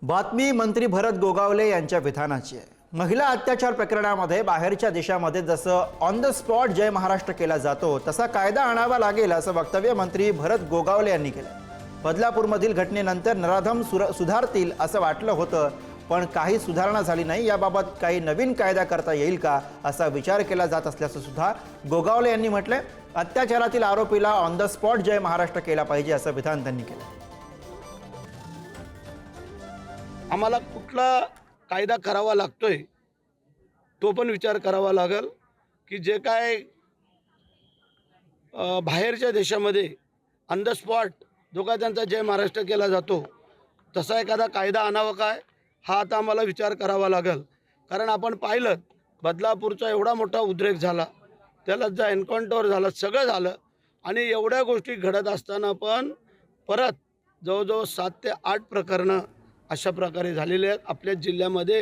बातमी मंत्री भरत गोगावले यांच्या विधानाची आहे। महिला अत्याचार प्रकरणामध्ये बाहेरच्या देशामध्ये जसं ऑन द स्पॉट जय महाराष्ट्र केला जातो तसा कायदा आणावा लागेल असं वक्तव्य मंत्री भरत गोगावले यांनी केलं। बदलापूरमधील घटनेनंतर नराधम सुधारतील असं वाटलं होतं, पण काही सुधारणा झाली नाही। याबाबत काही नवीन कायदा करता येईल का असा विचार केला जात असल्याचं सुद्धा गोगावले यांनी म्हटलंय। अत्याचारातील आरोपीला ऑन द स्पॉट जय महाराष्ट्र केला पाहिजे असं विधान त्यांनी केलं। आम्हाला कुठला कायदा करावा लागतोय तो पण विचार करावा लागेल की जे काय बाहेरच्या देशामध्ये ऑन द स्पॉट जो काय त्यांचा जय महाराष्ट्र केला जातो तसा एखादा कायदा आणावा काय हा आता आम्हाला विचार करावा लागेल। कारण आपण पाहिलं बदलापूरचा एवढा मोठा उद्रेक झाला, त्याला जो एन्काउंटर झाला सगळं झालं आणि एवढ्या गोष्टी घडत असताना पण परत जवळजवळ 7 ते 8 प्रकरणं अशा प्रकारे झालेले आहेत आपल्या जिल्ह्यामध्ये।